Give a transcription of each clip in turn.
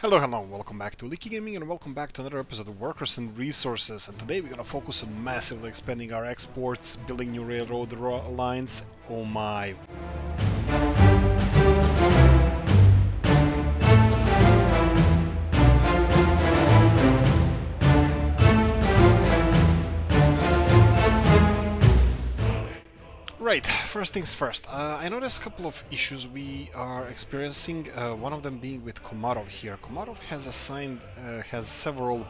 Hello, welcome back to Oolykee Gaming and welcome back to another episode of Workers and Resources. And today we're gonna focus on massively expanding our exports, building new railroad lines. Oh my. Right, first things first. I noticed a couple of issues we are experiencing. One of them being with Komarov here. Komarov has several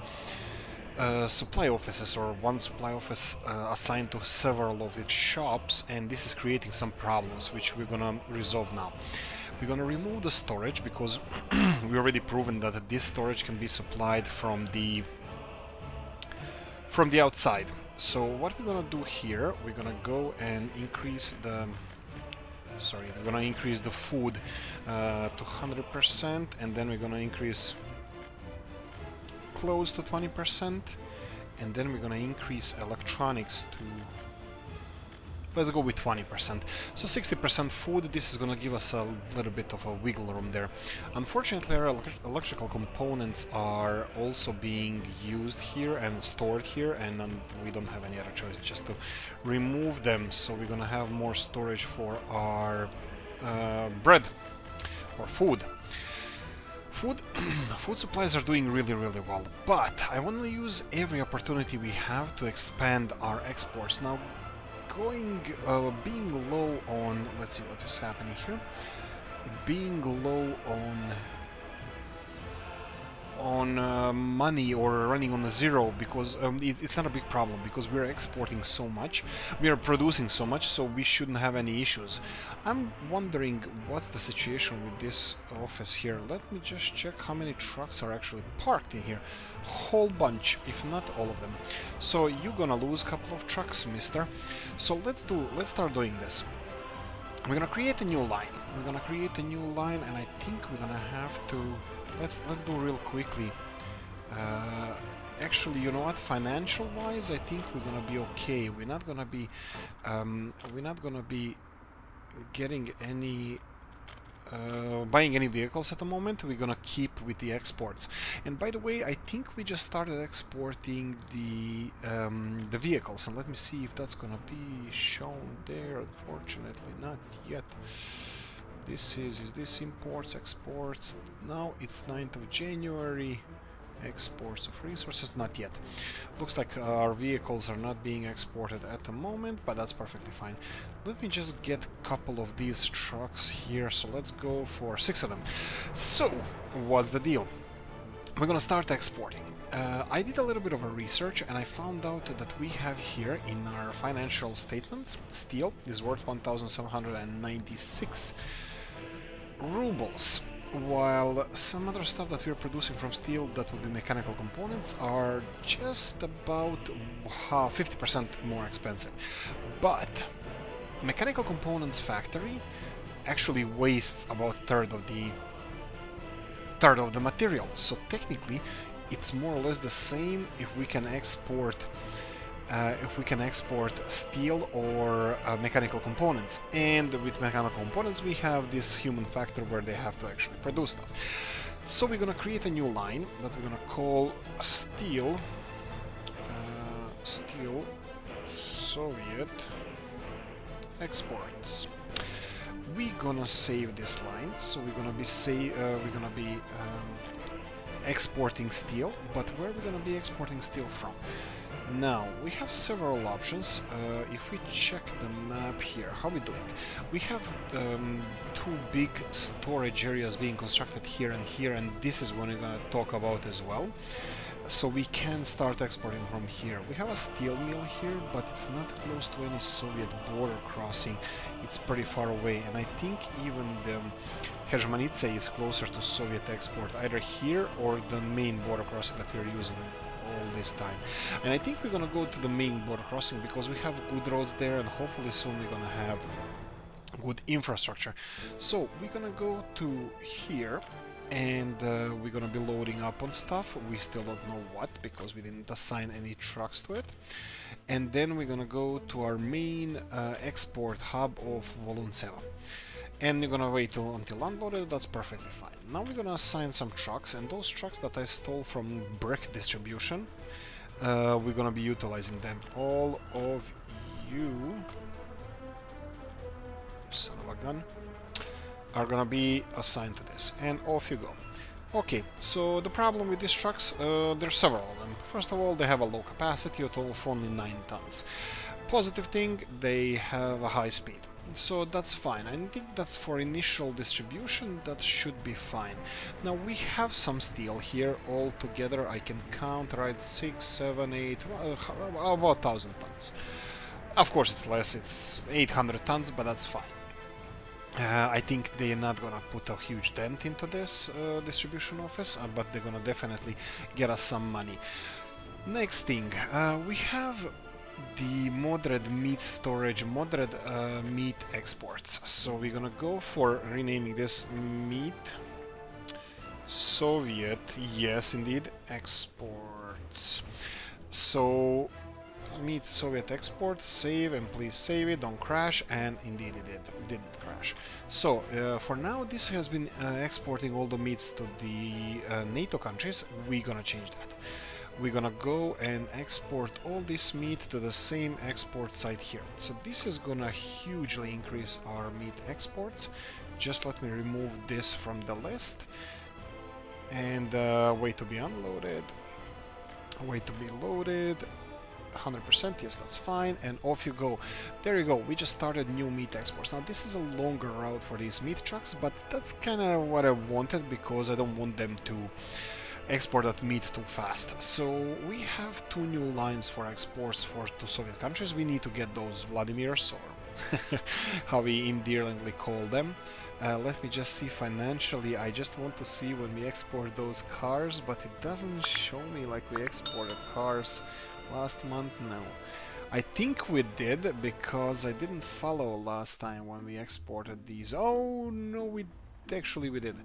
supply offices, or one supply office assigned to several of its shops, and this is creating some problems, which we're gonna resolve now. We're gonna remove the storage because we already proven that this storage can be supplied from the outside. So what we're gonna do here, we're gonna go and increase the food to 100%, and then we're gonna increase clothes to 20%, and then we're gonna increase electronics to, let's go with 20%. So 60% food. This is gonna give us a little bit of a wiggle room there. Unfortunately, our electrical components are also being used here and stored here, and we don't have any other choice just to remove them. So we're gonna have more storage for our bread or food. Food supplies are doing really well, but I want to use every opportunity we have to expand our exports. Now, being low on, let's see what is happening here, being low on money or running on a zero, because it's not a big problem because we're exporting so much, we are producing so much, so we shouldn't have any issues. I'm wondering what's the situation with this office here. Let me just check how many trucks are actually parked in here. Whole bunch, if not all of them. So you're gonna lose a couple of trucks, mister. So let's start doing this. We're gonna create a new line. And I think we're gonna have to let's do real quickly. Actually, you know what? Financial wise, I think we're gonna be okay. We're not gonna be getting any buying any vehicles at the moment. We're gonna keep with the exports. And by the way, I think we just started exporting the vehicles, and let me see if that's gonna be shown there. Unfortunately, not yet. Is this imports, exports? No, it's 9th of January. Exports of resources, not yet. Looks like our vehicles are not being exported at the moment, but that's perfectly fine. Let me just get a couple of these trucks here, so let's go for 6 of them. So, what's the deal? We're gonna start exporting. I did a little bit of a research, and I found out that we have here in our financial statements, steel is worth 1,796 rubles, while some other stuff that we're producing from steel, that would be mechanical components, are just about 50% more expensive. But mechanical components factory actually wastes about a third of the material. So technically, it's more or less the same if we can export steel or mechanical components. And with mechanical components, we have this human factor where they have to actually produce stuff. So we're gonna create a new line that we're gonna call Steel Soviet Exports. We're gonna save this line, so we're gonna be exporting steel. But where are we gonna be exporting steel from? Now, we have several options. If we check the map here, how are we doing? We have 2 big storage areas being constructed here, and this is what we're gonna talk about as well. So we can start exporting from here. We have a steel mill here, but it's not close to any Soviet border crossing. It's pretty far away, and I think even the Hezhmanitsa is closer to Soviet export, either here or the main border crossing that we're using all this time. And I think we're gonna go to the main border crossing because we have good roads there, and hopefully soon we're gonna have good infrastructure. So we're gonna go to here, and we're gonna be loading up on stuff. We still don't know what because we didn't assign any trucks to it. And then we're gonna go to our main export hub of Voluntseva. and you're gonna wait until unloaded. That's perfectly fine. Now we're gonna assign some trucks, and those trucks that I stole from brick distribution, we're gonna be utilizing them. All of you, son of a gun, are gonna be assigned to this, and off you go. Okay, so the problem with these trucks, there's several of them. First of all, they have a low capacity, a total of only 9 tons. Positive thing, they have a high speed, so that's fine. I think that's for initial distribution, that should be fine. Now we have some steel here. All together I can count, right, 6, 7, 8, about 1,000 tons. Of course it's less, it's 800 tons, but that's fine. I think they're not gonna put a huge dent into this distribution office, but they're gonna definitely get us some money. Next thing, we have the modded meat storage, modded meat exports. So we're gonna go for renaming this meat Soviet, yes indeed, exports. So meat Soviet exports, save, and please save it, don't crash, and indeed it didn't crash. So for now this has been exporting all the meats to the NATO countries. We're gonna change that. We're gonna go and export all this meat to the same export site here. So this is gonna hugely increase our meat exports. Just let me remove this from the list, and wait to be unloaded, wait to be loaded. 100%, yes, that's fine, and off you go. There you go, we just started new meat exports. Now this is a longer route for these meat trucks, but that's kind of what I wanted, because I don't want them to export that meat too fast. So we have 2 new lines for exports to Soviet countries. We need to get those Vladimirs, or how we endearingly call them. Let me just see financially. I just want to see when we export those cars, but it doesn't show me like we exported cars last month. No, I think we did, because I didn't follow last time when we exported these. Oh no, we did.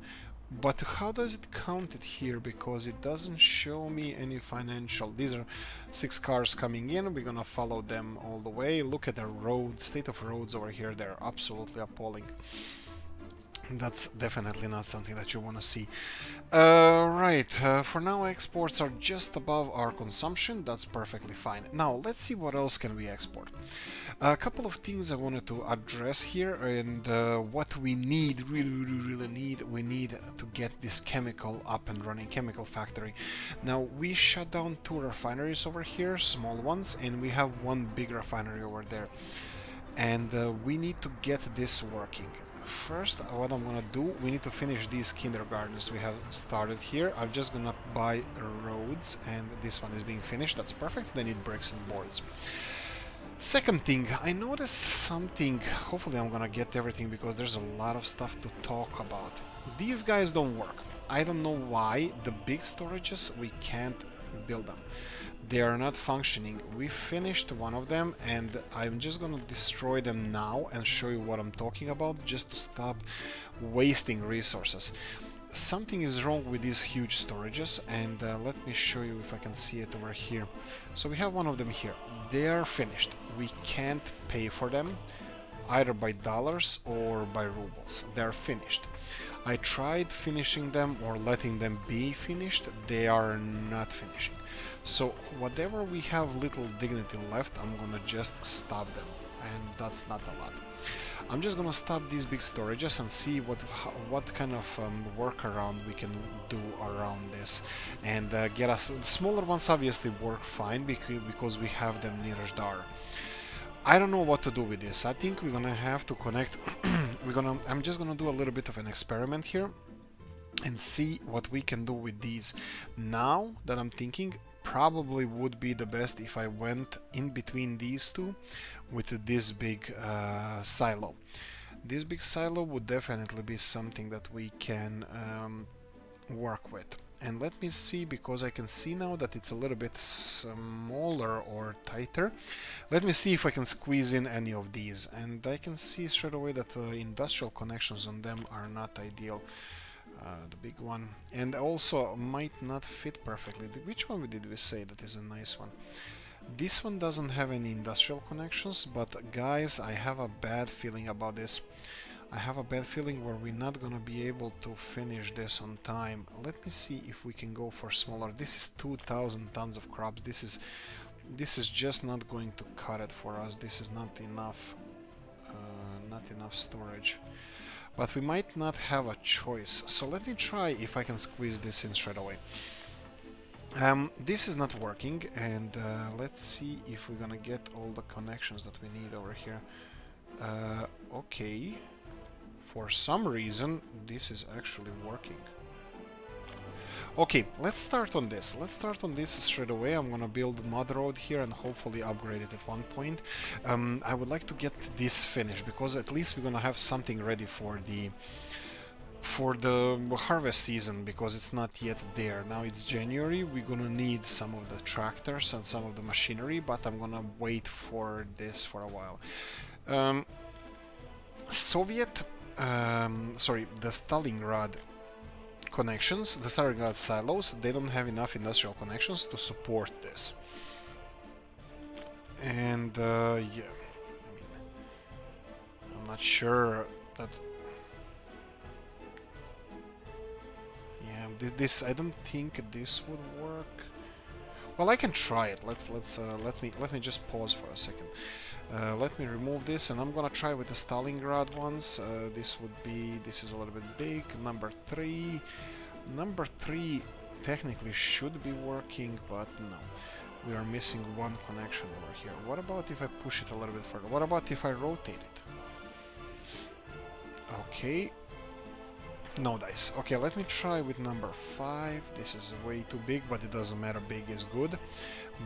But how does it count it here? Because it doesn't show me any financial. These are 6 cars coming in. We're gonna follow them all the way. Look at the road, state of roads over here. They're absolutely appalling. That's definitely not something that you want to see. Right, for now exports are just above our consumption. That's perfectly fine. Now let's see what else can we export. A couple of things I wanted to address here, and what we need, really need, we need to get this chemical up and running, chemical factory. Now we shut down 2 refineries over here, small ones, and we have 1 big refinery over there, and we need to get this working. First, what I'm gonna do, we need to finish these kindergartens we have started here. I'm just gonna buy roads, and this one is being finished. That's perfect. They need bricks and boards. Second thing, I noticed something. Hopefully I'm gonna get everything, because there's a lot of stuff to talk about. These guys don't work. I don't know why. The big storages, we can't build them. They are not functioning. We finished one of them, and I'm just gonna destroy them now and show you what I'm talking about, just to stop wasting resources. Something is wrong with these huge storages, and let me show you if I can see it over here. So we have one of them here. They are finished. We can't pay for them either by dollars or by rubles. They're finished. I tried finishing them or letting them be finished. They are not finishing. So whatever we have little dignity left, I'm gonna just stop them, and that's not a lot. I'm just gonna stop these big storages and see what kind of workaround we can do around this, and get us. Smaller ones obviously work fine because we have them near Zdar. I don't know what to do with this. I think we're gonna have to connect. I'm just gonna do a little bit of an experiment here and see what we can do with these. Now that I'm thinking, probably would be the best if I went in between these two with this big silo. This big silo would definitely be something that we can work with. And let me see, because I can see now that it's a little bit smaller or tighter. Let me see if I can squeeze in any of these, and I can see straight away that the industrial connections on them are not ideal. The big one, and also might not fit perfectly. Which one did we say that is a nice one? This one doesn't have any industrial connections, but guys, I have a bad feeling about this. I have a bad feeling where we're not gonna be able to finish this on time. Let me see if we can go for smaller. This is 2,000 tons of crops. This is just not going to cut it for us. This is not enough storage. But we might not have a choice. So let me try if I can squeeze this in straight away. This is not working, and let's see if we're gonna get all the connections that we need over here. Okay. For some reason, this is actually working. Okay, let's start on this. Let's start on this straight away. I'm gonna build mud road here and hopefully upgrade it at one point. I would like to get this finished because at least we're gonna have something ready for the harvest season, because it's not yet there. Now it's January. We're gonna need some of the tractors and some of the machinery, but I'm gonna wait for this for a while. The Stalingrad connections, the Stalingrad silos, they don't have enough industrial connections to support this. And yeah, I mean, I'm not sure that. Yeah, this I don't think this would work. Well, I can try it. Let me just pause for a second. Let me remove this, and I'm gonna try with the Stalingrad ones. This is a little bit big. Number 3 technically should be working, but no, we are missing one connection over here. What about if I push it a little bit further? What about if I rotate it? Okay. No dice. Okay, let me try with number 5. This is way too big, but it doesn't matter. Big is good,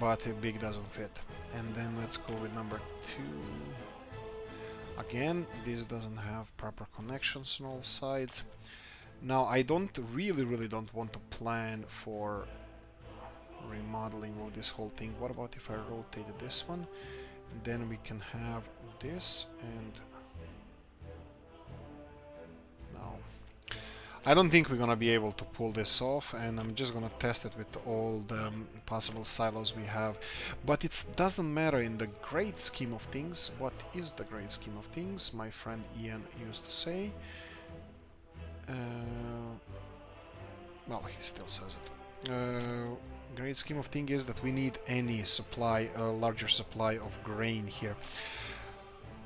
but big doesn't fit. And then let's go with number 2. Again, this doesn't have proper connections on all sides. Now, I really don't want to plan for remodeling of this whole thing. What about if I rotated this one? And then we can have this and... No. I don't think we're gonna be able to pull this off, and I'm just gonna test it with all the possible silos we have. But it doesn't matter in the great scheme of things. What is the great scheme of things? My friend Ian used to say. Well, he still says it. Great scheme of things is that we need any supply, a larger supply of grain here.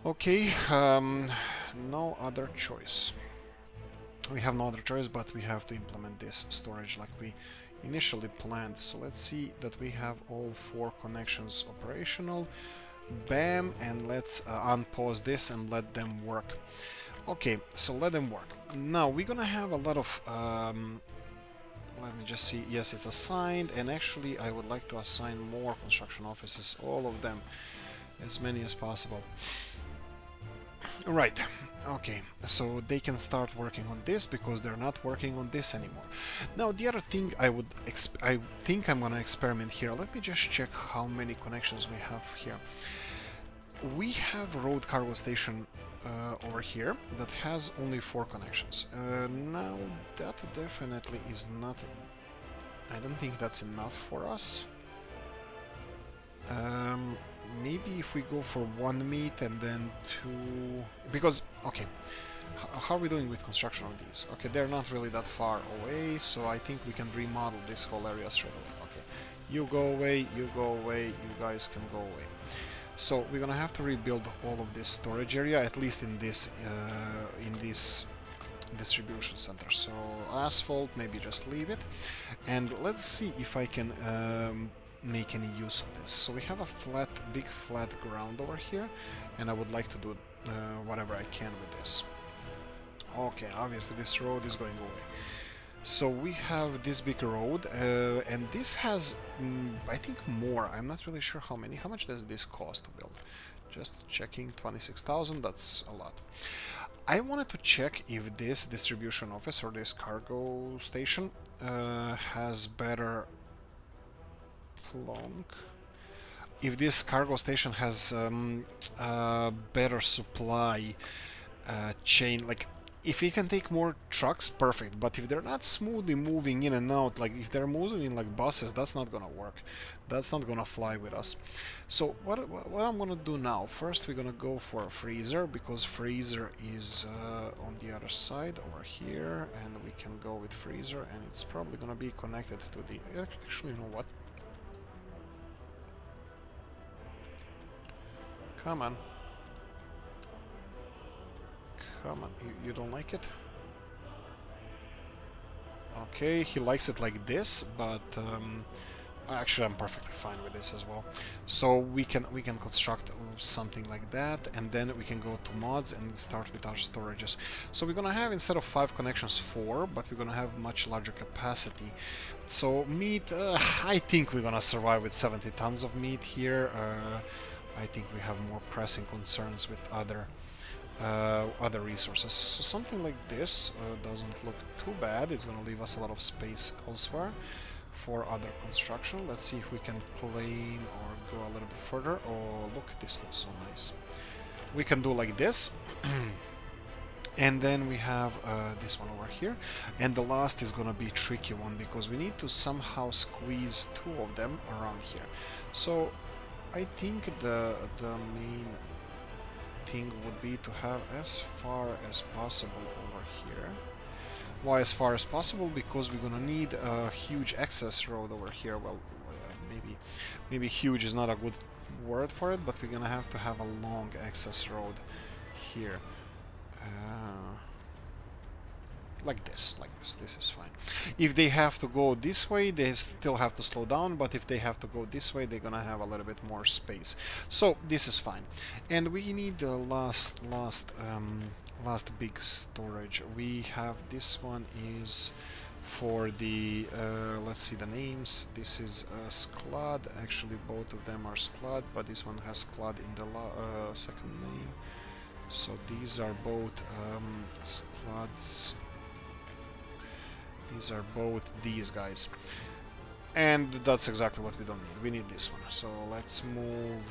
Okay, no other choice. We have no other choice, but we have to implement this storage like we initially planned. So let's see that we have all 4 connections operational. Bam, and let's unpause this and let them work. Okay, so let them work. Now we're gonna have a lot of let me just see. Yes, it's assigned, and actually I would like to assign more construction offices, all of them, as many as possible. Right, okay, so they can start working on this because they're not working on this anymore. Now the other thing I think I'm gonna experiment here. Let me just check how many connections we have here. We have a road cargo station over here that has only 4 connections. Now that definitely is not... I don't think that's enough for us. Maybe if we go for 1 meet and then 2... Because, okay, how are we doing with construction of these? Okay, they're not really that far away, so I think we can remodel this whole area straight away. Okay, you go away, you guys can go away. So we're gonna have to rebuild all of this storage area, at least in this distribution center. So asphalt, maybe just leave it, and let's see if I can make any use of this. So we have a big flat ground over here, and I would like to do whatever I can with this. Okay, obviously this road is going away. So we have this big road, and this has, I think, more. I'm not really sure how many. How much does this cost to build? Just checking, 26,000, that's a lot. I wanted to check if this distribution office or this cargo station has better plonk. If this cargo station has better supply chain, like If it can take more trucks, perfect. But if they're not smoothly moving in and out, like if they're moving like buses, that's not gonna work. That's not gonna fly with us. So what I'm gonna do now? First, we're gonna go for a freezer because freezer is on the other side over here, and we can go with freezer, and it's probably gonna be connected to the. Actually, you know what? Come on. Come on, you don't like it? Okay, he likes it like this, but actually I'm perfectly fine with this as well. So we can construct something like that, and then we can go to mods and start with our storages. So we're gonna have, instead of 5 connections, 4, but we're gonna have much larger capacity. So meat, I think we're gonna survive with 70 tons of meat here. I think we have more pressing concerns with other resources. So something like this doesn't look too bad. It's gonna leave us a lot of space elsewhere for other construction. Let's see if we can plane or go a little bit further. Oh, look, this looks so nice. We can do like this. And then we have this one over here, and the last is gonna be a tricky one because we need to somehow squeeze 2 of them around here. So I think the main thing would be to have as far as possible over here. Why as far as possible? Because we're gonna need a huge access road over here. Well, maybe huge is not a good word for it, but we're gonna have to have a long access road here. Like this, this is fine. If they have to go this way, they still have to slow down, but if they have to go this way, they're gonna have a little bit more space. So this is fine. And we need the last big storage. We have this one is for the, let's see the names. This is Sklad, actually both of them are Sklad, but this one has Sklad in the second name. So these are both Sklads. These are both these guys. And that's exactly what we don't need. We need this one. So let's move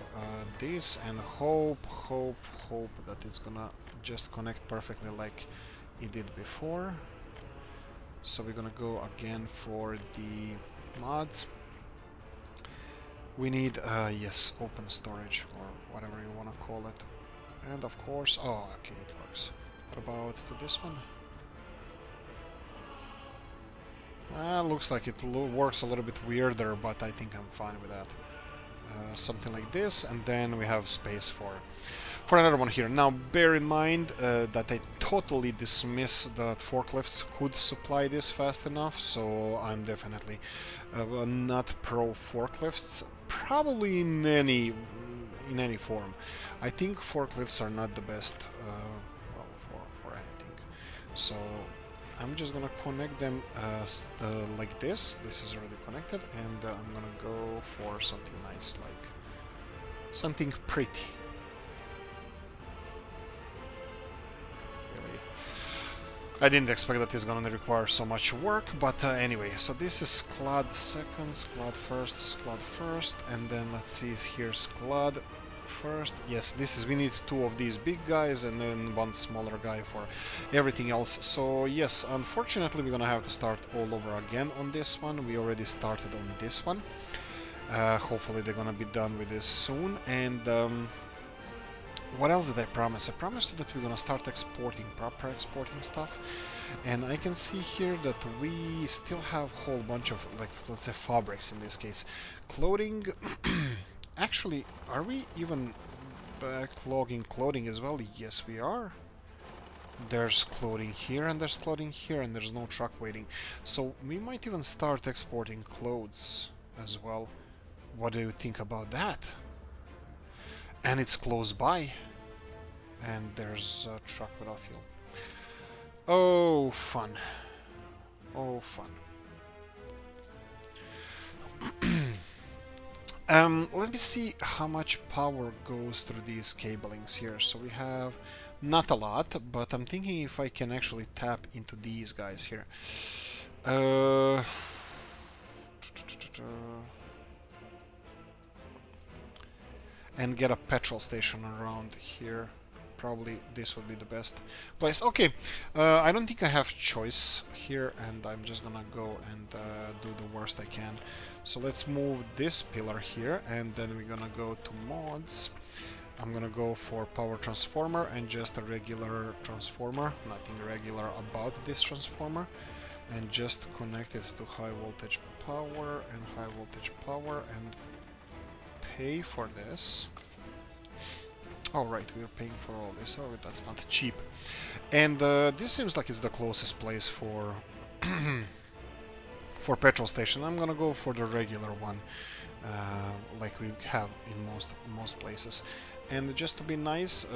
this and hope that it's gonna just connect perfectly like it did before. So we're gonna go again for the mods. We need, yes, open storage or whatever you wanna call it. And of course, oh, okay, it works. What about to this one? Looks like it works a little bit weirder, but I think I'm fine with that. Something like this, and then we have space for another one here. Now, bear in mind that I totally dismiss that forklifts could supply this fast enough, so I'm definitely not pro forklifts, probably in any form. I think forklifts are not the best well, for anything. So I'm just gonna connect them like this. This is already connected, and I'm gonna go for something nice, like something pretty. Really, I didn't expect that it's gonna require so much work, but anyway. So this is Sklad second, Sklad first, and then let's see here, Sklad first. Yes, this is, we need 2 of these big guys and then 1 smaller guy for everything else. So yes, unfortunately we're gonna have to start all over again on this one. We already started on this one. Hopefully they're gonna be done with this soon. And what else did I promise? I promised that we're gonna start exporting, proper exporting stuff. And I can see here that we still have a whole bunch of, like, let's say fabrics in this case. Clothing. Actually, are we even clothing as well? Yes, we are. There's clothing here, and there's clothing here, and there's no truck waiting. So we might even start exporting clothes as well. What do you think about that? And it's close by. And there's a truck without fuel. Oh, fun. Oh, fun. Let me see how much power goes through these cablings here. So we have not a lot, but I'm thinking if I can actually tap into these guys here. And get a petrol station around here. probably this would be the best place. Okay, I don't think I have choice here, and I'm just gonna go and do the worst I can. So let's move this pillar here, and then we're gonna go to mods. I'm gonna go for power transformer and just a regular transformer, nothing regular about this transformer, and just connect it to high voltage power and high voltage power and pay for this. Oh right, we're paying for all this. Oh, that's not cheap. And this seems like it's the closest place for for petrol station. I'm gonna go for the regular one, like we have in most places. And just to be nice,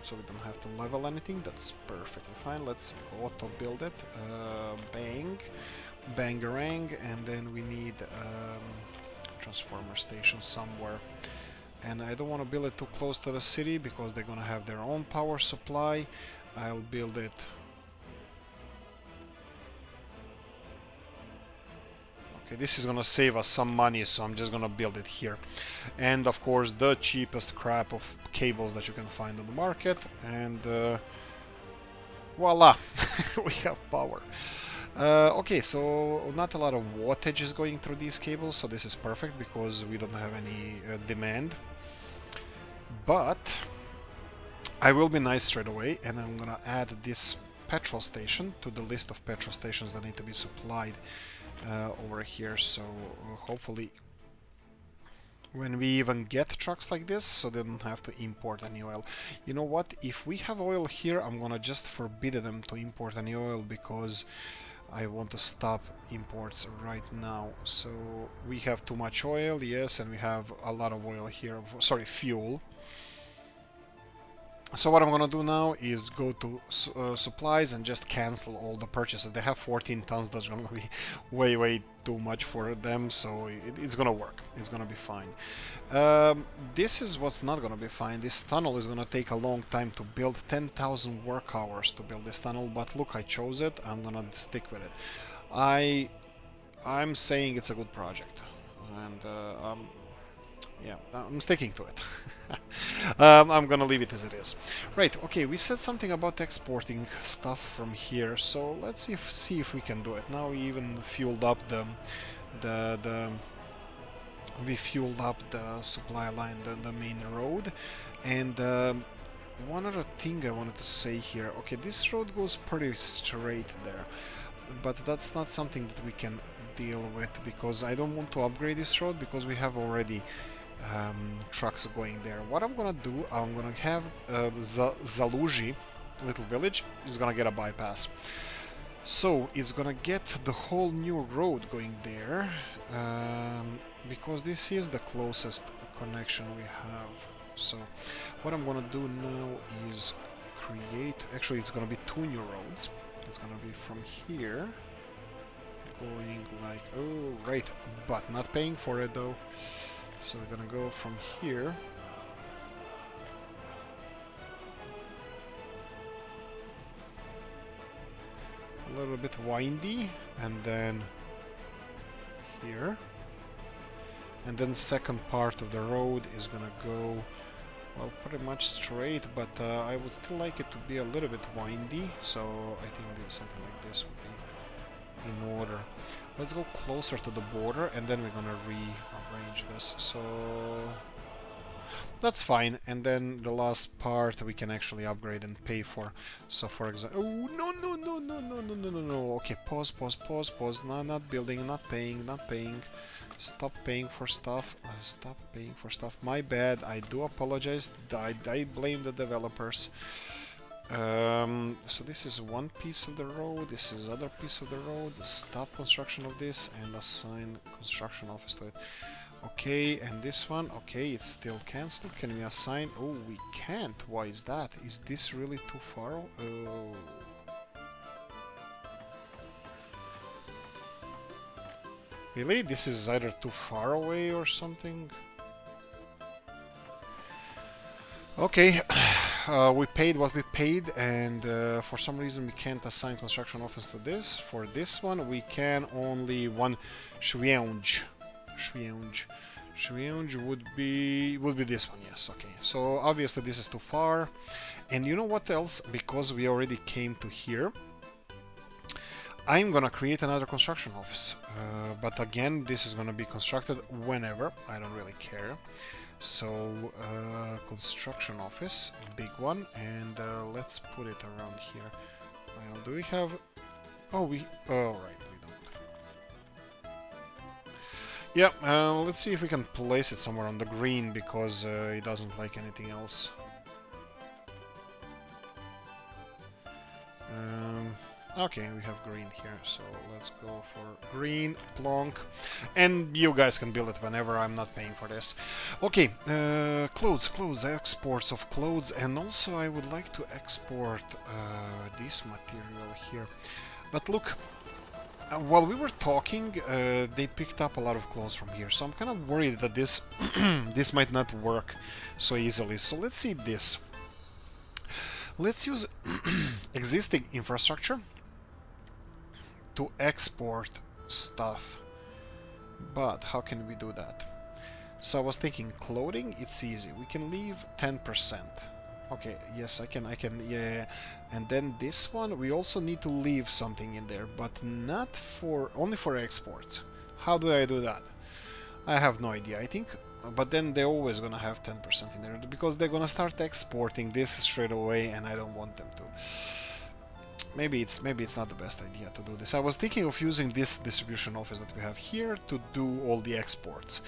so we don't have to level anything, that's perfectly fine. Let's auto build it. Bang, bangarang, and then we need transformer station somewhere. And I don't want to build it too close to the city because they're gonna have their own power supply. I'll build it. Okay, this is gonna save us some money, so I'm just gonna build it here. And of course, the cheapest crap of cables that you can find on the market, and voila, we have power. Okay, so not a lot of wattage is going through these cables, so this is perfect because we don't have any demand. But I will be nice straight away, and I'm gonna add this petrol station to the list of petrol stations that need to be supplied over here. So hopefully when we even get trucks like this, so they don't have to import any oil. You know what, if we have oil here, I'm gonna just forbid them to import any oil because I want to stop imports right now. So we have too much oil, yes, and we have a lot of oil here, sorry, fuel. So what I'm gonna do now is go to supplies and just cancel all the purchases. They have 14 tons, that's gonna be way too much for them, so it's gonna work. It's gonna be fine. This is what's not gonna be fine. This tunnel is gonna take a long time to build, 10,000 work hours to build this tunnel, but look, I chose it, I'm gonna stick with it. I'm saying it's a good project, and yeah, I'm sticking to it. I'm gonna leave it as it is. Right, okay, we said something about exporting stuff from here, so let's see if we can do it. Now we even fueled up we fueled up the supply line, the main road. And one other thing I wanted to say here. Okay, this road goes pretty straight there, but that's not something that we can deal with because I don't want to upgrade this road because we have already trucks going there. What I'm gonna do, I'm gonna have Zaluži little village is gonna get a bypass, so it's gonna get the whole new road going there, because this is the closest connection we have. So what I'm gonna do now is create, actually it's gonna be 2 new roads. It's gonna be from here going like, oh right, but not paying for it though. So we're gonna go from here a little bit windy, and then here, and then second part of the road is gonna go, well, pretty much straight, but I would still like it to be a little bit windy, so I think something like this would be in order. Let's go closer to the border, and then we're gonna rearrange this, so that's fine. And then the last part we can actually upgrade and pay for. So for example, oh no, okay, pause, no, not building, not paying, stop paying for stuff, my bad, I do apologize, I blame the developers. So this is one piece of the road, this is other piece of the road. Stop construction of this and assign construction office to it. Okay, and this one, okay, it's still cancelled. Can we assign? Oh, we can't. Why is that? Is this really too far? Oh. Really? This is either too far away or something? Okay, we paid what we paid, and for some reason we can't assign construction office to this. For this one, we can only one Ceanwu. Ceanwu would be this one, yes. Okay, so obviously this is too far, And you know what else? Because we already came to here, I'm gonna create another construction office. But again, this is gonna be constructed whenever. I don't really care. So, construction office, big one, and let's put it around here. Well, do we have... Oh, right, we don't. Yeah, let's see if we can place it somewhere on the green, because it doesn't like anything else. Okay, we have green here, so let's go for green, plonk, and you guys can build it whenever. I'm not paying for this. Okay, clothes, exports of clothes, and also I would like to export this material here. But look, while we were talking, they picked up a lot of clothes from here, so I'm kind of worried that this this might not work so easily. So let's see this. Let's use existing infrastructure to export stuff. But how can we do that? So I was thinking clothing, it's easy. We can leave 10%. Okay, yes, I can, yeah. And then this one, we also need to leave something in there, but not for, only for exports. How do I do that? I have no idea, I think. But then they're always gonna have 10% in there, because they're gonna start exporting this straight away, and I don't want them to. Maybe it's not the best idea to do this. I was thinking of using this distribution office that we have here to do all the exports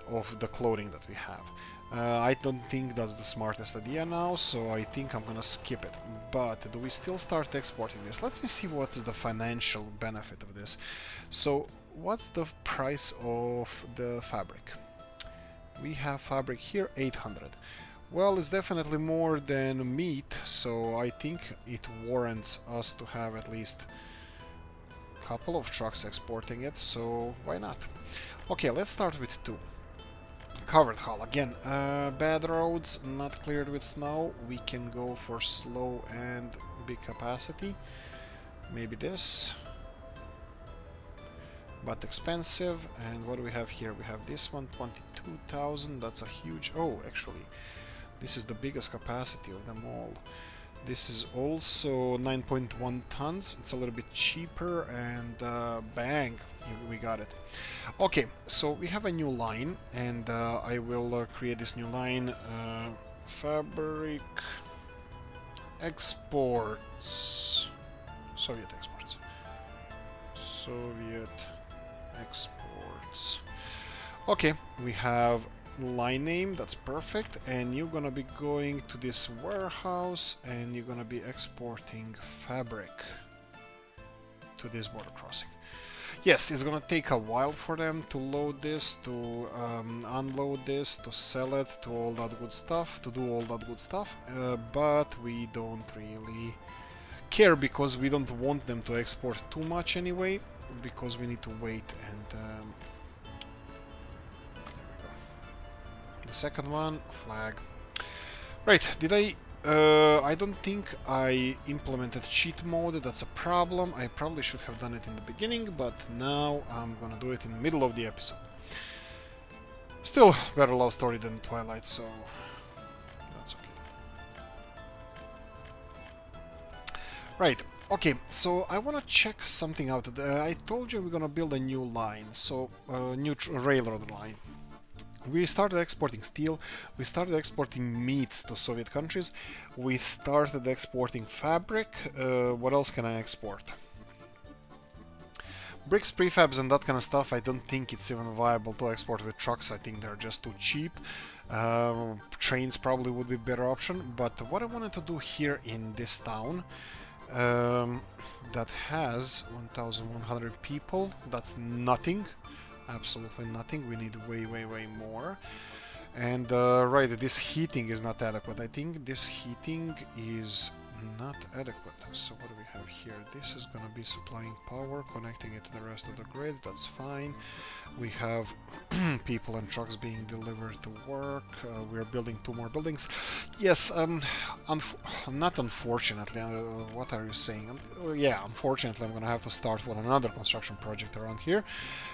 of the clothing that we have. I don't think that's the smartest idea now, so I think I'm gonna skip it. But do we still start exporting this? Let me see what is the financial benefit of this. So what's the price of the fabric? We have fabric here, 800. Well, it's definitely more than meat, so I think it warrants us to have at least a couple of trucks exporting it, so why not? Okay, let's start with 2. Covered hull, again, bad roads, not cleared with snow. We can go for slow and big capacity. Maybe this. But expensive. And what do we have here? We have this one, 22,000. That's a huge... Oh, actually, this is the biggest capacity of them all. This is also 9.1 tons. It's a little bit cheaper, and bang, we got it. Okay, so we have a new line, and I will create this new line. Fabric exports. Soviet exports. Soviet exports. Okay, we have line name, that's perfect, and you're gonna be going to this warehouse and you're gonna be exporting fabric to this border crossing. Yes, it's gonna take a while for them to load this, to unload this, to sell it, to all that good stuff, to do all that good stuff, but we don't really care, because we don't want them to export too much anyway, because we need to wait. And the second one, flag. Right, did I don't think I implemented cheat mode, that's a problem. I probably should have done it in the beginning, but now I'm gonna do it in the middle of the episode. Still better love story than Twilight, so that's okay. Right, okay, so I wanna check something out. I told you we're gonna build a new line, so new railroad line. We started exporting steel, we started exporting meats to Soviet countries, we started exporting fabric. What else can I export? Bricks, prefabs and that kind of stuff, I don't think it's even viable to export with trucks. I think they're just too cheap. Trains probably would be a better option, but what I wanted to do here in this town, that has 1,100 people, that's nothing. Absolutely nothing. We need way more. And right, this heating is not adequate. I think this heating is not adequate. So what do we have here? This is gonna be supplying power, connecting it to the rest of the grid. That's fine. We have people and trucks being delivered to work. We're building 2 more buildings. Yes, not unfortunately. What are you saying? Yeah, unfortunately, I'm gonna have to start with another construction project around here.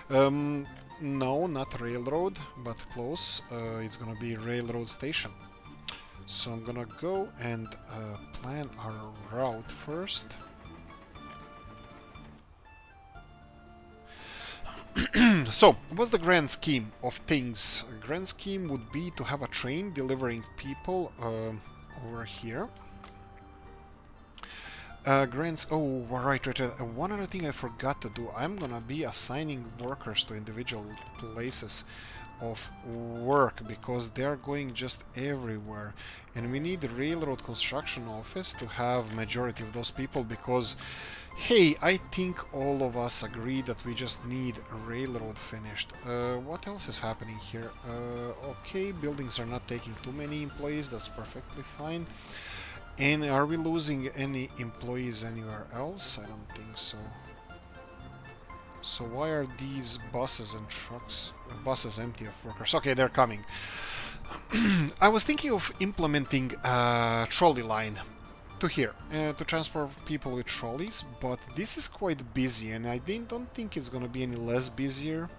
No, not railroad, but close. It's gonna be railroad station. So I'm gonna go and plan our route first. So, what's the grand scheme of things? A grand scheme would be to have a train delivering people over here. Oh, right. One other thing I forgot to do. I'm gonna be assigning workers to individual places of work because they're going just everywhere, and we need the railroad construction office to have majority of those people because, hey, I think all of us agree that we just need a railroad finished. What else is happening here? Okay, buildings are not taking too many employees. That's perfectly fine. And are we losing any employees anywhere else? I don't think so. So why are these buses and trucks, buses empty of workers? Okay, they're coming. I was thinking of implementing a trolley line to here, to transport people with trolleys, but this is quite busy and I don't think it's gonna be any less busier.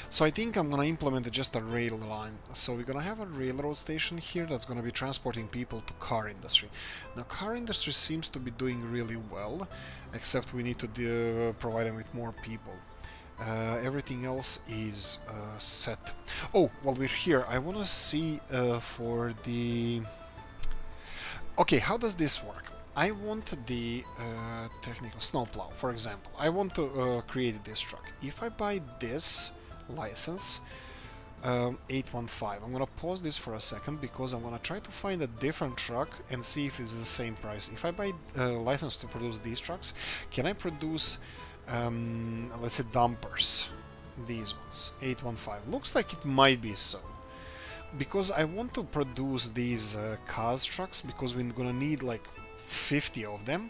So I think I'm gonna implement just a rail line. So we're gonna have a railroad station here that's gonna be transporting people to car industry. Now car industry seems to be doing really well, except we need to provide them with more people. Everything else is set. Oh, while we're here, I wanna see for the... Okay, how does this work? I want the technical snowplow, for example. I want to create this truck. If I buy this license 815. I'm gonna pause this for a second because I'm gonna try to find a different truck and see if it's the same price. If I buy a license to produce these trucks, can I produce let's say dumpers? These ones, 815. Looks like it might be so. Because I want to produce these cars trucks because we're gonna need like 50 of them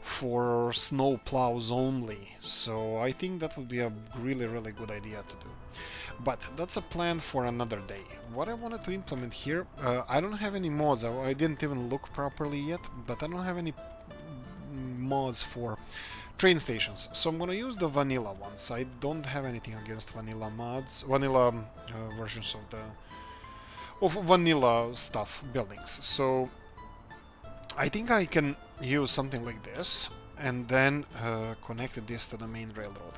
for snow plows only, so I think that would be a really good idea to do. But that's a plan for another day. What I wanted to implement here, I don't have any mods. I didn't even look properly yet, but I don't have any mods for train stations, so I'm gonna use the vanilla ones. I don't have anything against vanilla mods, vanilla versions of vanilla stuff, buildings. So I think I can use something like this and then connect this to the main railroad.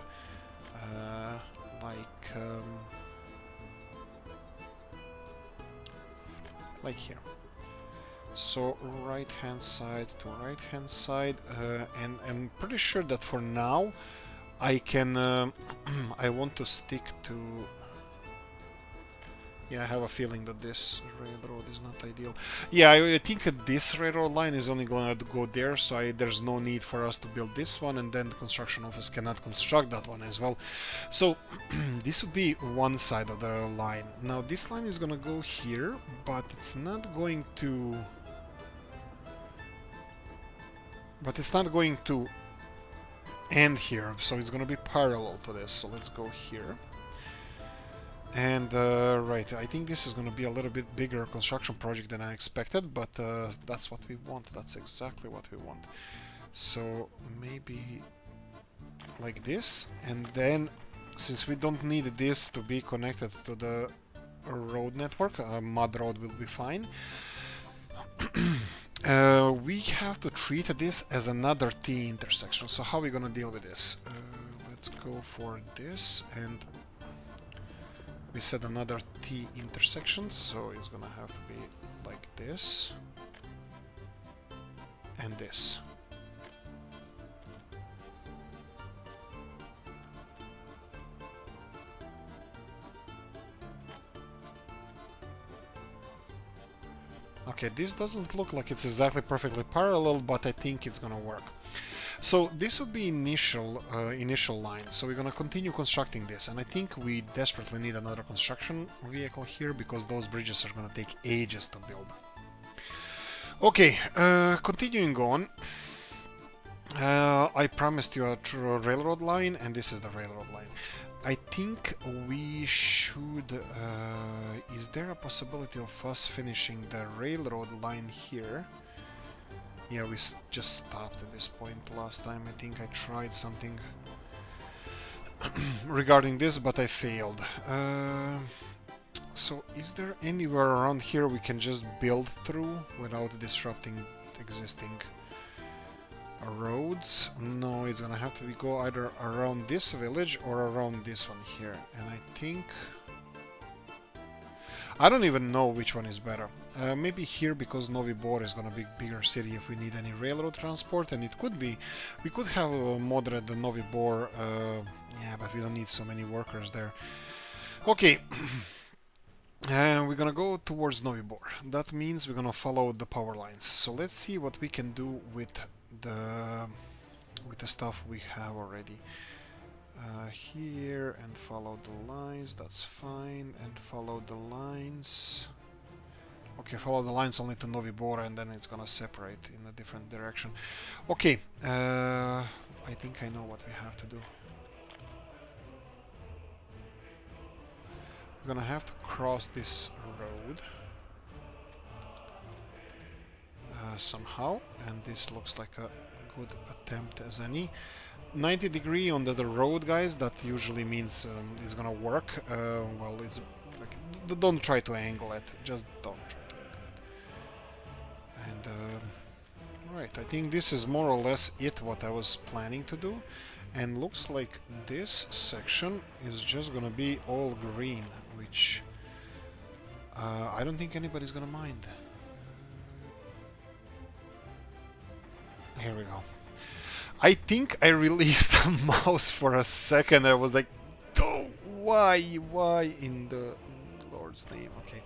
Like here. So right hand side to right hand side, and I'm pretty sure that for now I can I want to stick to... Yeah, I have a feeling that this railroad is not ideal. Yeah, I think this railroad line is only going to go there, so there's no need for us to build this one, and then the construction office cannot construct that one as well. So this would be one side of the line. Now this line is going to go here, but it's not going to... end here, so it's going to be parallel to this. So let's go here. And right, I think this is going to be a little bit bigger construction project than I expected, but that's what we want. That's exactly what we want. So maybe like this, and then since we don't need this to be connected to the road network, mud road will be fine. We have to treat this as another T intersection. So how are we going to deal with this? Let's go for this, and we set another T intersection, so it's gonna have to be like this and this. Okay, this doesn't look like it's exactly perfectly parallel, but I think it's gonna work. So this would be initial line. So we're gonna continue constructing this, and I think we desperately need another construction vehicle here because those bridges are gonna take ages to build. Okay, continuing on. I promised you a railroad line, and this is the railroad line. I think we should... is there a possibility of us finishing the railroad line here? Yeah, we just stopped at this point last time. I think I tried something regarding this, but I failed. So is there anywhere around here we can just build through without disrupting existing roads? No, it's gonna have to go either around this village or around this one here. And I think... I don't even know which one is better. Maybe here, because Novi Bor is gonna be a bigger city if we need any railroad transport, and it could be... We could have modded the Novi Bor, yeah, but we don't need so many workers there. Okay. And we're gonna go towards Novi Bor. That means we're gonna follow the power lines. So let's see what we can do with the stuff we have already. Here and follow the lines. That's fine. And follow the lines. Okay, follow the lines only to Novi Bor, and then it's gonna separate in a different direction. Okay. I think I know what we have to do. We're gonna have to cross this road somehow, and this looks like a good attempt as any. 90 degree on the road, guys, that usually means it's gonna work. Well, it's like, don't try to angle it, just don't try to angle it. And right, I think this is more or less it what I was planning to do. And looks like this section is just gonna be all green, which I don't think anybody's gonna mind. Here we go. I think I released a mouse for a second. I was like, oh, why in the Lord's name? Okay.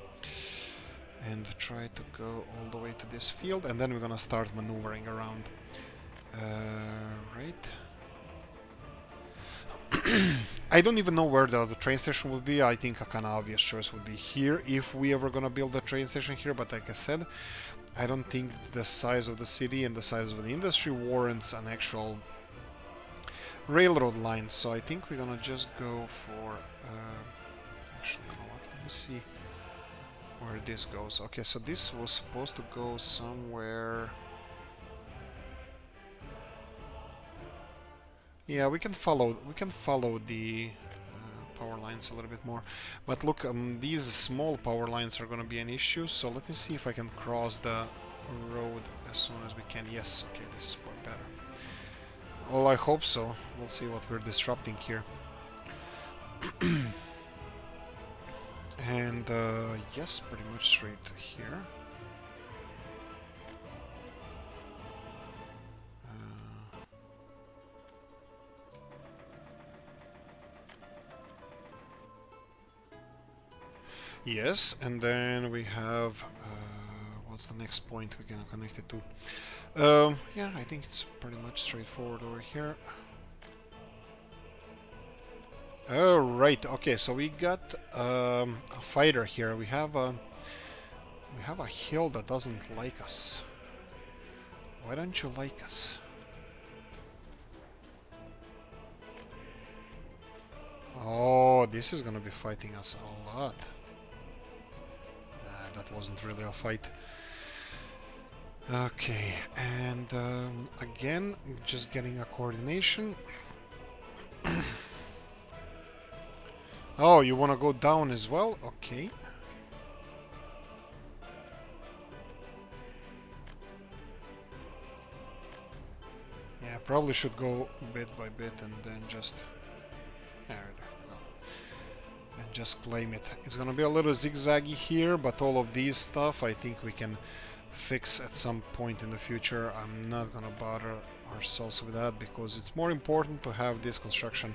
And try to go all the way to this field, and then we're gonna start maneuvering around. Right. I don't even know where the train station will be. I think a kind of obvious choice would be here if we ever gonna build a train station here, but like I said, I don't think the size of the city and the size of the industry warrants an actual railroad line, so I think we're gonna just go for... actually, you know what, let me see where this goes. Okay, so this was supposed to go somewhere... Yeah, we can follow the power lines a little bit more. But look, these small power lines are going to be an issue, so let me see if I can cross the road as soon as we can. Yes, okay, this is quite better. Well, I hope so. We'll see what we're disrupting here. And yes, pretty much straight to here. Yes, and then we have... what's the next point we can connect it to? Yeah, I think it's pretty much straightforward over here. Oh, right. Okay, so we got a fighter here. We have a hill that doesn't like us. Why don't you like us? Oh, this is gonna be fighting us a lot. That wasn't really a fight. Okay, and again, just getting a coordination. Oh, you want to go down as well? Okay. Yeah, probably should go bit by bit and then just... There we go. And just claim it. It's gonna be a little zigzaggy here, but all of these stuff I think we can fix at some point in the future. I'm not gonna bother ourselves with that because it's more important to have this construction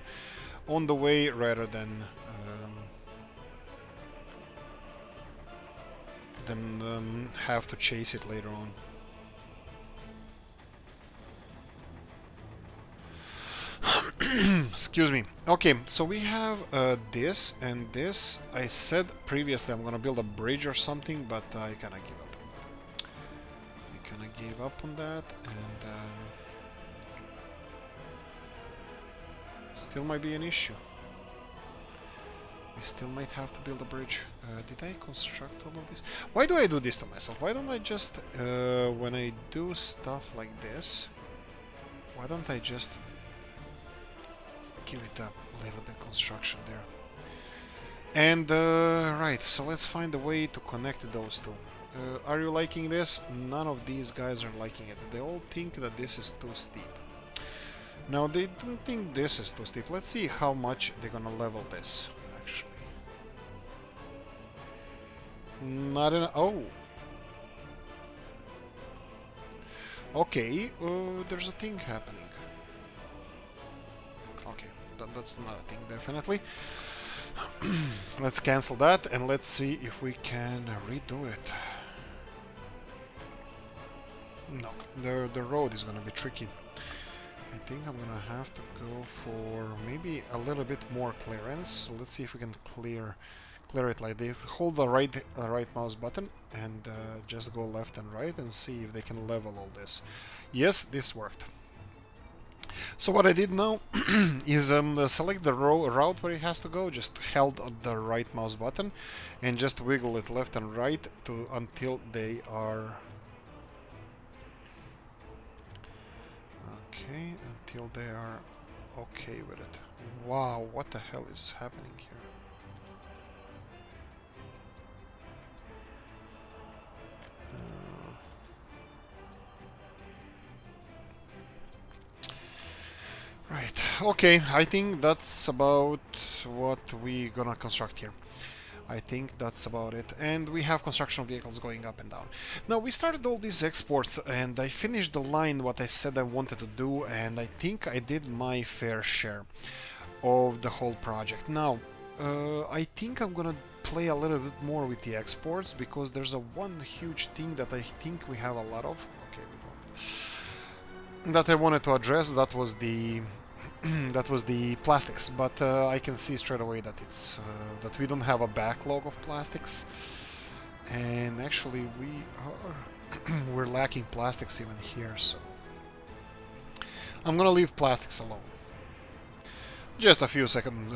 on the way rather than have to chase it later on. Excuse me. Okay, so we have this and this. I said previously I'm gonna build a bridge or something, but I kinda give up on that. I kinda gave up on that, and still might be an issue. I still might have to build a bridge. Did I construct all of this? Why do I do this to myself? Why don't I just, when I do stuff like this, why don't I just give it a little bit construction there? And right, so let's find a way to connect those two. Are you liking this? None of these guys are liking it. They all think that this is too steep. Now they don't think this is too steep. Let's see how much they're gonna level this, actually. Not enough. Oh! Okay, there's a thing happening. Okay, that's not a thing, definitely. Let's cancel that and let's see if we can redo it. No, the road is gonna be tricky. I think I'm gonna have to go for maybe a little bit more clearance. So let's see if we can clear it like this. Hold the right mouse button and just go left and right and see if they can level all this. Yes, this worked. So what I did now is select the route where it has to go, just held the right mouse button and just wiggle it left and right until they are okay, until they are okay with it. Wow, what the hell is happening here? Right, okay, I think that's about what we're gonna construct here. I think that's about it. And we have construction vehicles going up and down. Now, we started all these exports and I finished the line what I said I wanted to do, and I think I did my fair share of the whole project. Now, I think I'm gonna play a little bit more with the exports because there's a one huge thing that I think we have a lot of. Okay, we don't. That I wanted to address, that was the that was the plastics, but I can see straight away that it's that we don't have a backlog of plastics, and actually we're lacking plastics even here, so I'm gonna leave plastics alone. Just a few second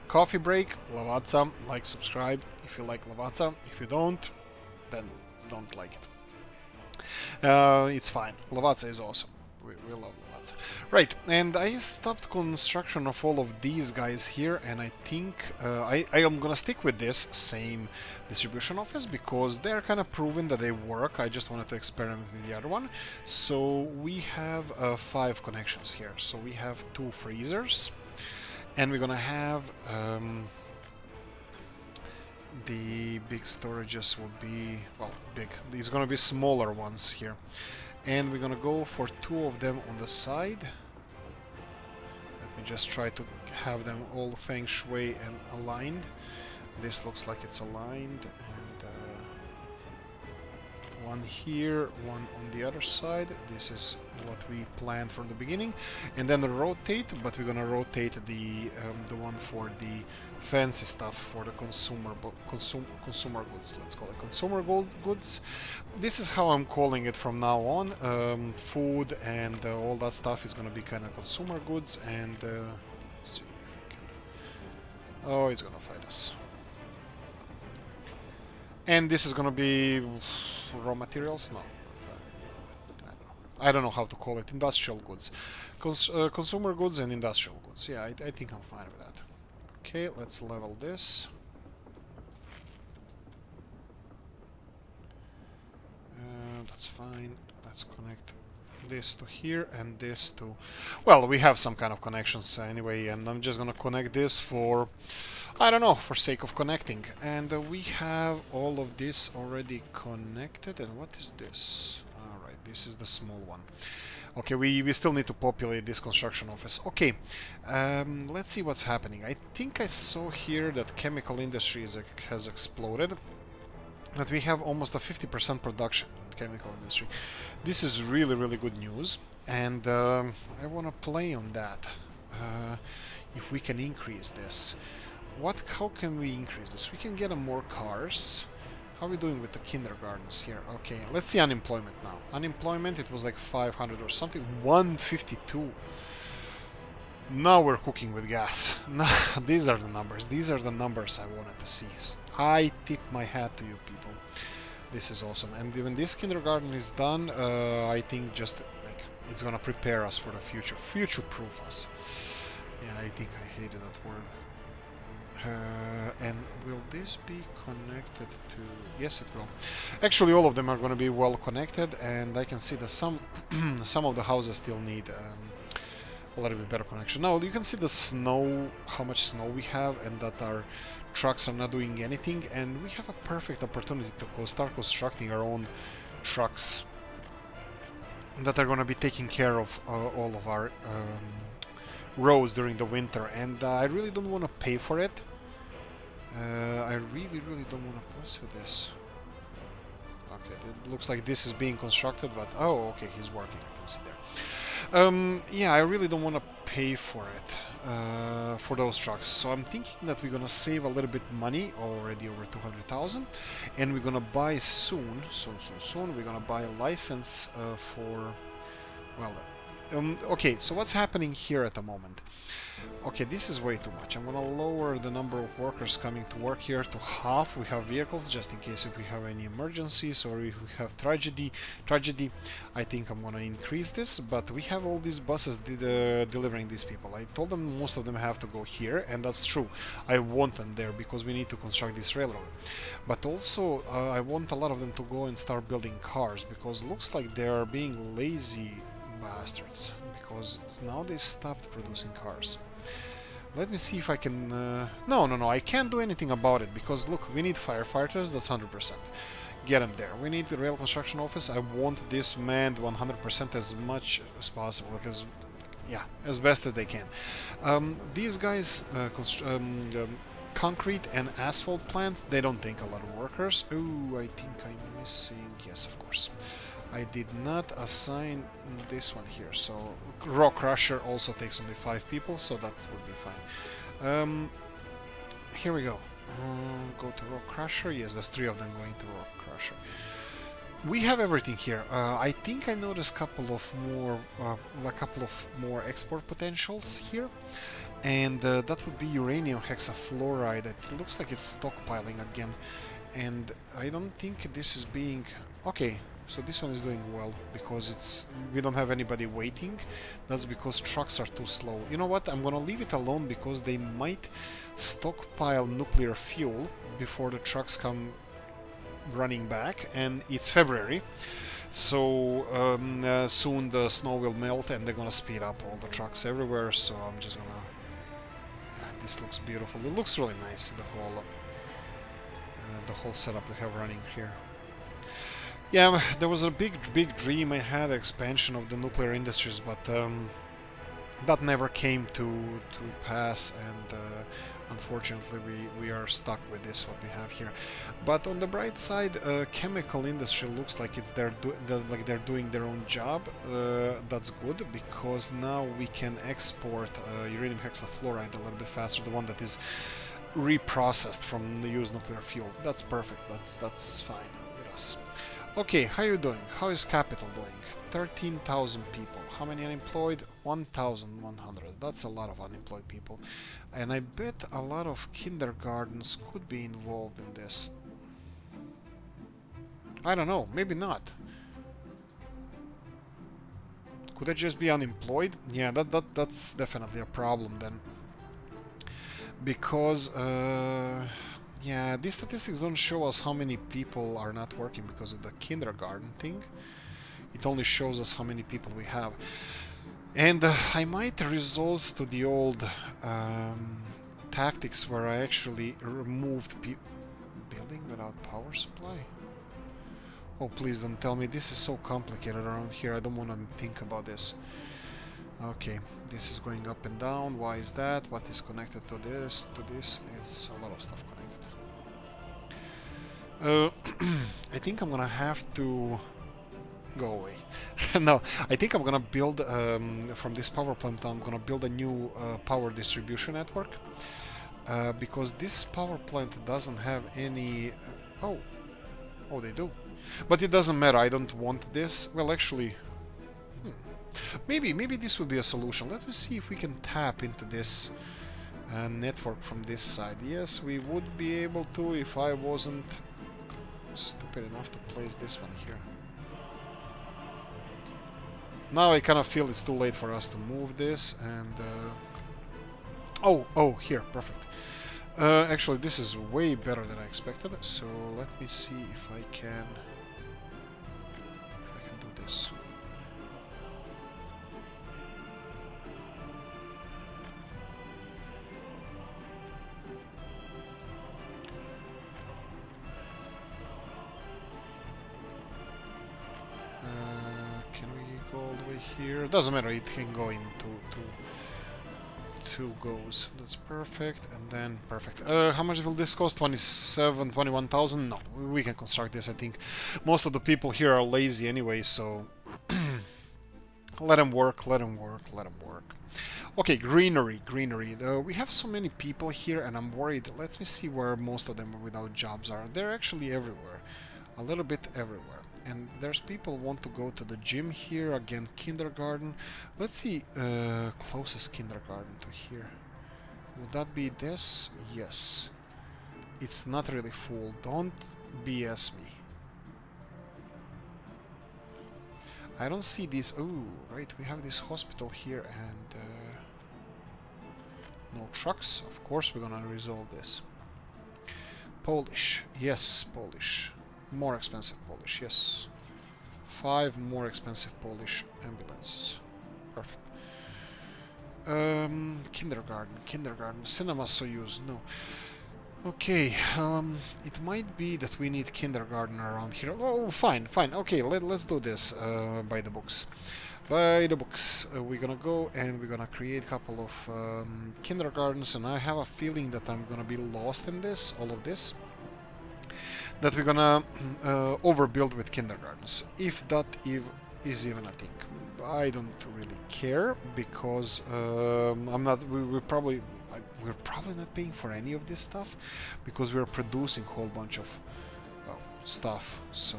coffee break. Lavazza, like, subscribe if you like Lavazza. If you don't, then don't like it. It's fine. Lavazza is awesome. We love Lavazza. Right, and I stopped construction of all of these guys here, and I think I am gonna stick with this same distribution office because they're kind of proven that they work. I just wanted to experiment with the other one. So we have 5 connections here. So we have 2 freezers, and we're gonna have the big storages will be, well, big. These are gonna be smaller ones here. And we're gonna go for 2 of them on the side. Let me just try to have them all feng shui and aligned. This looks like it's aligned, and one here, one on the other side. This is what we planned from the beginning. And then rotate, but we're gonna rotate the one for the fancy stuff, for the consumer goods. Let's call it consumer goods. This is how I'm calling it from now on. Food and all that stuff is gonna be kind of consumer goods. And let's see if we can. Oh, it's gonna fight us. And this is gonna be raw materials. No. I don't know how to call it. Industrial goods. Consumer goods and industrial goods. Yeah, I think I'm fine with that. Okay, let's level this. That's fine. Let's connect this to here and this to... Well, we have some kind of connections anyway, and I'm just gonna connect this for... I don't know, for sake of connecting. And we have all of this already connected. And what is this? Alright, this is the small one. Okay, we still need to populate this construction office. Okay, let's see what's happening. I think I saw here that chemical industry has exploded. That we have almost a 50% production in chemical industry. This is really, really good news. And I want to play on that. If we can increase this. How can we increase this? We can get more cars. How are we doing with the kindergartens here? Okay, let's see unemployment now. Unemployment, it was like 500 or something. 152. Now we're cooking with gas. These are the numbers. These are the numbers I wanted to see. I tip my hat to you people. This is awesome. And when this kindergarten is done, I think just like it's gonna prepare us for the future. Future-proof us. Yeah, I think I hated that word. And this be connected to... Yes, it will. Actually, all of them are going to be well connected, and I can see that some some of the houses still need a little bit better connection. Now you can see the snow, how much snow we have, and that our trucks are not doing anything, and we have a perfect opportunity to start constructing our own trucks that are going to be taking care of all of our roads during the winter, and I really don't want to pay for it. I really don't want to pursue this. Okay, it looks like this is being constructed, but oh, okay, he's working. I can see there. Yeah, I really don't want to pay for it, for those trucks. So I'm thinking that we're gonna save a little bit money, already over 200,000, and we're gonna buy soon. We're gonna buy a license for, well. Okay, so what's happening here at the moment? Okay, this is way too much. I'm gonna lower the number of workers coming to work here to half. We have vehicles just in case if we have any emergencies or if we have tragedy. I think I'm gonna increase this, but we have all these buses delivering these people. I told them most of them have to go here, and that's true. I want them there because we need to construct this railroad. But also, I want a lot of them to go and start building cars, because it looks like they are being lazy bastards, because now they stopped producing cars. Let me see if I can... No, I can't do anything about it, because look, we need firefighters, that's 100%. Get them there. We need the rail construction office. I want this manned 100% as much as possible, because, yeah, as best as they can. These guys, concrete and asphalt plants, they don't take a lot of workers. Ooh, I think I'm missing... Yes, of course. I did not assign this one here, so rock crusher also takes only 5 people, so that would be fine. Here we go. Go to rock crusher. Yes, there's 3 of them going to rock crusher. We have everything here. I think I noticed a couple of more export potentials here, and that would be uranium hexafluoride. It looks like it's stockpiling again, and I don't think this is being okay. So this one is doing well, because we don't have anybody waiting. That's because trucks are too slow. You know what? I'm gonna leave it alone, because they might stockpile nuclear fuel before the trucks come running back, and it's February. So soon the snow will melt and they're gonna speed up all the trucks everywhere. So I'm just gonna... this looks beautiful. It looks really nice, the whole setup we have running here. Yeah, there was a big dream I had, expansion of the nuclear industries, but that never came to pass, and unfortunately we are stuck with this, what we have here. But on the bright side, chemical industry looks like they're doing their own job. That's good, because now we can export uranium hexafluoride a little bit faster, the one that is reprocessed from the used nuclear fuel. That's perfect. That's fine with us. Okay, how are you doing? How is capital doing? 13,000 people. How many unemployed? 1,100. That's a lot of unemployed people. And I bet a lot of kindergartens could be involved in this. I don't know, maybe not. Could I just be unemployed? Yeah, that's definitely a problem then. Because... yeah, these statistics don't show us how many people are not working because of the kindergarten thing. It only shows us how many people we have. And I might resort to the old tactics where I actually removed building without power supply. Oh, please don't tell me this is so complicated around here. I don't want to think about this. Okay, this is going up and down. Why is that? What is connected to this? It's a lot of stuff connected. I think I'm gonna have to go away. No, I think I'm gonna build from this power plant. I'm gonna build a new power distribution network, because this power plant doesn't have any. Oh, they do, but it doesn't matter. I don't want this. Well, actually, maybe this would be a solution. Let me see if we can tap into this network from this side. Yes, we would be able to if I wasn't stupid enough to place this one here. Now I kind of feel it's too late for us to move this, and oh, here, perfect. Actually, this is way better than I expected, so let me see if I can do this. Can we go all the way here? Doesn't matter, it can go into two goes. That's perfect, and then perfect. How much will this cost? 21,000? No, we can construct this. I think most of the people here are lazy anyway, so let them work, let them work, let them work. Okay, greenery. We have so many people here, and I'm worried. Let me see where most of them without jobs are. They're actually everywhere, a little bit everywhere. And there's people want to go to the gym here, again kindergarten. Let's see, closest kindergarten to here. Would that be this? Yes. It's not really full. Don't BS me. I don't see these. Oh, right, we have this hospital here and no trucks. Of course we're gonna resolve this. Polish. Yes, Polish. More expensive Polish, yes. 5 more expensive Polish ambulances. Perfect. Kindergarten. Cinema Soyuz, no. Okay, it might be that we need kindergarten around here. Oh, fine. Okay, let's do this by the books. By the books, we're gonna go and we're gonna create a couple of kindergartens, and I have a feeling that I'm gonna be lost in this, all of this. That we're gonna overbuild with kindergartens, if that is even a thing. I don't really care because I'm not. We're probably not paying for any of this stuff because we're producing a whole bunch of stuff. So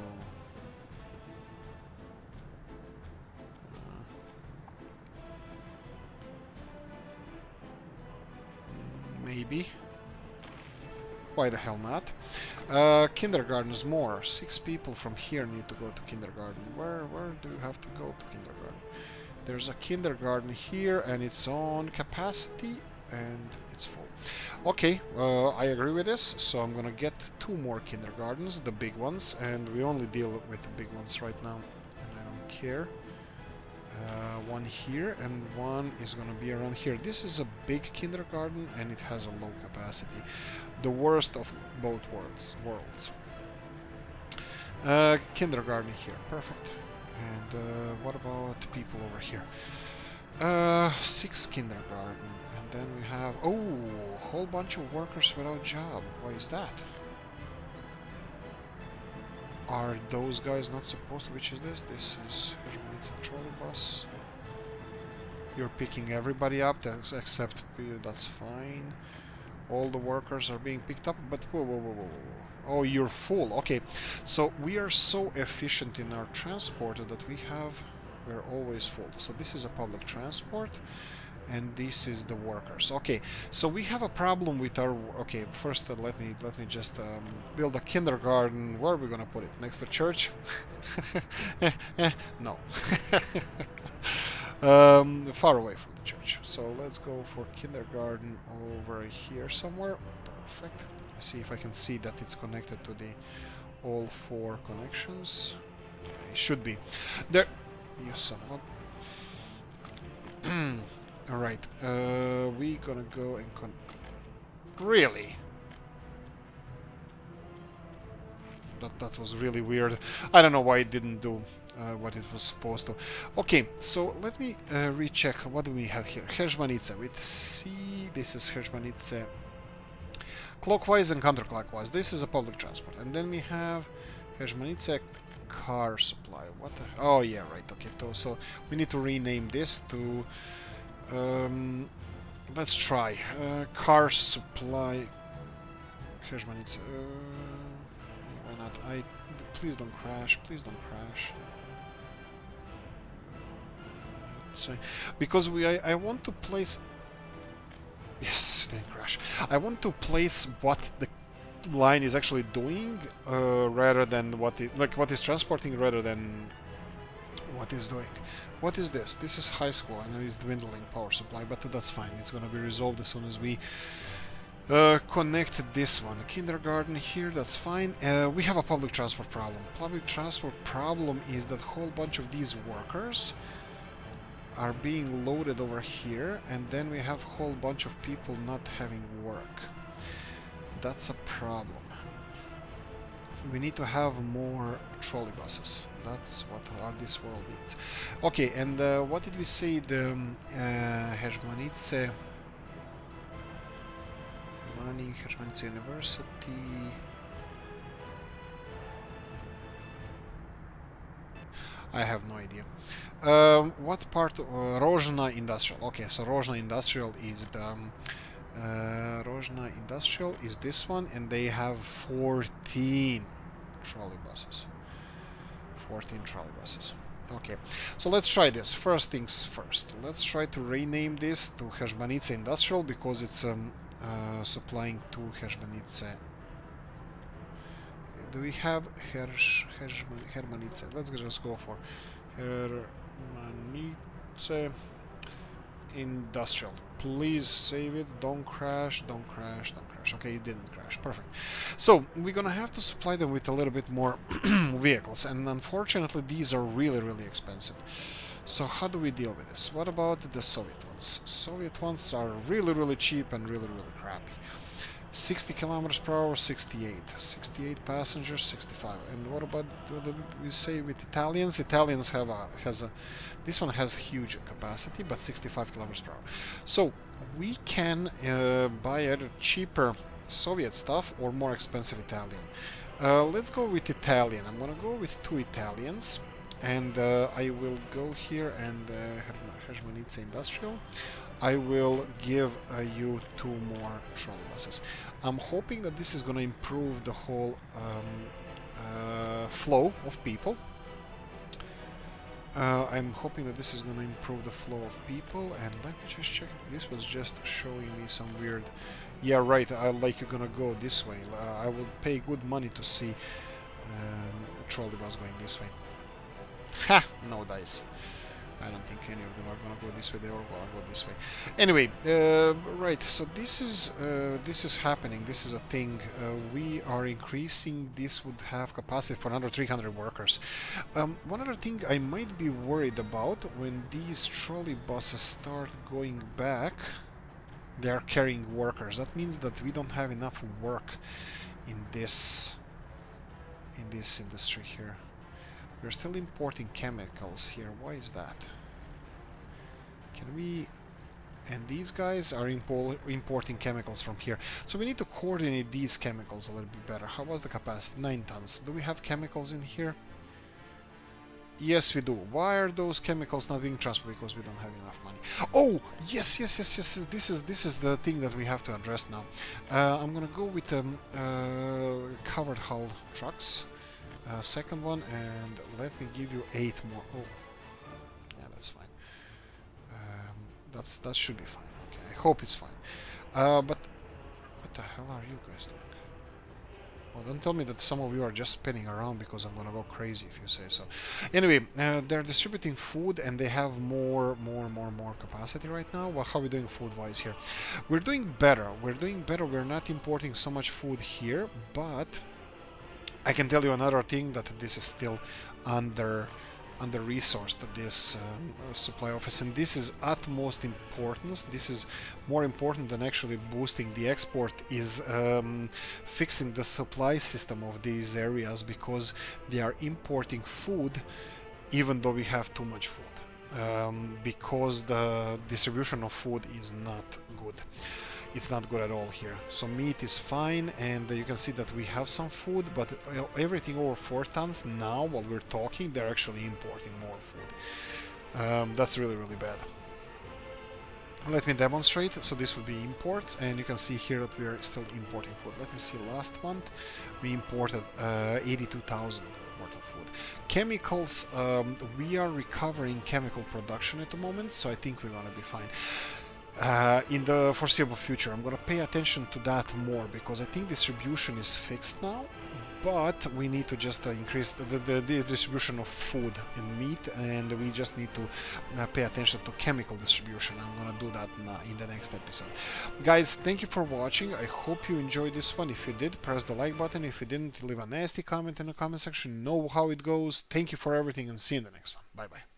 maybe. Why the hell not? Kindergartens more. 6 people from here need to go to kindergarten. Where do you have to go to kindergarten? There's a kindergarten here and it's on capacity and it's full. Okay, I agree with this, so I'm gonna get 2 more kindergartens, the big ones, and we only deal with the big ones right now, and I don't care. One here and one is gonna be around here. This is a big kindergarten and it has a low capacity. The worst of both worlds. Kindergarten here, perfect. And what about people over here? 6 kindergarten, and then we have a whole bunch of workers without job. Why is that? Are those guys not supposed to? Which is this? This is it's a trolley bus. You're picking everybody up, except that's fine. All the workers are being picked up, but whoa. Oh, you're full. Okay, so we are so efficient in our transport that we're always full. So this is a public transport, and this is the workers. Okay, so we have a problem with our. Okay, first let me just build a kindergarten. Where are we gonna put it? Next to church? No. Far away from the church. So let's go for kindergarten over here somewhere. Perfect. Let me see if I can see that it's connected to the all 4 connections. It should be. There. You son of a. Alright. We gonna go and Really? That was really weird. I don't know why it didn't do what it was supposed to. Okay, so let me recheck. What do we have here? Herzmanice with C. This is Herzmanice clockwise and counterclockwise. This is a public transport. And then we have Herzmanice car supply. What the... Oh, yeah, right. Okay, so we need to rename this to... let's try. Car supply... Herzmanice... why not? Please don't crash. Please don't crash. So, because I want to place... Yes, didn't crash. I want to place what the line is actually doing, rather than what is transporting, rather than what is doing. What is this? This is high school and it is dwindling power supply, but that's fine. It's gonna be resolved as soon as we Connect this one. Kindergarten here, that's fine. We have a public transport problem. Public transport problem is that a whole bunch of these workers are being loaded over here, and then we have a whole bunch of people not having work. That's a problem. We need to have more trolley buses. That's what this world needs. Okay, and what did we say? The Hezmanice University. I have no idea. What part? Rozhna Industrial. Okay, so Rozhna Industrial is the Rozhna Industrial is this one, and they have 14 trolley buses. 14 trolley buses. Okay, so let's try this. First things first. Let's try to rename this to Hezmanice Industrial because it's supplying to Hezmanice. Do we have Hermanice? Let's just go for Hermanice Industrial. Please save it. Don't crash. Don't crash. Don't crash. Okay, it didn't crash. Perfect. So we're gonna have to supply them with a little bit more vehicles, and unfortunately, these are really, really expensive. So how do we deal with this? What about the Soviet ones? Soviet ones are really, really cheap and really, really crappy. 60 kilometers per hour, 68. 68 passengers, 65. And what about what did you say with Italians? Italians have this one has huge capacity, but 65 kilometers per hour. So we can buy either cheaper Soviet stuff or more expensive Italian. Let's go with Italian. I'm gonna go with 2 Italians, and I will go here and Hezmanice Industrial. I will give you 2 more trolley buses. I'm hoping that this is going to improve the whole flow of people. I'm hoping that this is going to improve the flow of people, and let me just check. This was just showing me some weird... Yeah, right, like you're going to go this way. I would pay good money to see a trolley bus going this way. Ha! No dice. I don't think any of them are gonna go this way. They all gonna go this way. Anyway, right. So this is happening. This is a thing. We are increasing. This would have capacity for another 300 workers. One other thing I might be worried about when these trolley buses start going back, they are carrying workers. That means that we don't have enough work in this industry here. We're still importing chemicals here. Why is that? Can we... And these guys are importing chemicals from here. So we need to coordinate these chemicals a little bit better. How was the capacity? 9 tons. Do we have chemicals in here? Yes, we do. Why are those chemicals not being transferred? Because we don't have enough money. Oh, yes. This is the thing that we have to address now. I'm gonna go with covered hull trucks. Second one, and let me give you 8 more. Oh, yeah, that's fine. That should be fine. Okay, I hope it's fine. But what the hell are you guys doing? Well, don't tell me that some of you are just spinning around because I'm gonna go crazy if you say so. Anyway, they're distributing food and they have more capacity right now. Well, how are we doing food-wise here? We're doing better. We're not importing so much food here, but I can tell you another thing, that this is still under-resourced, this supply office, and this is utmost importance. This is more important than actually boosting the export, is fixing the supply system of these areas, because they are importing food even though we have too much food, because the distribution of food is not good. It's not good at all here. So meat is fine, and you can see that we have some food, but everything over 4 tons now, while we're talking, they're actually importing more food. That's really, really bad. Let me demonstrate. So this would be imports, and you can see here that we are still importing food. Let me see, last month we imported 82,000 worth of food. Chemicals, we are recovering chemical production at the moment, so I think we're gonna be fine. In the foreseeable future, I'm going to pay attention to that more, because I think distribution is fixed now, but we need to just increase the distribution of food and meat, and we just need to pay attention to chemical distribution. I'm gonna do that in the next episode. Guys, thank you for watching. I hope you enjoyed this one. If you did, press the like button. If you didn't, leave a nasty comment in the comment section. Know how it goes. Thank you for everything, and see you in the next one. Bye bye.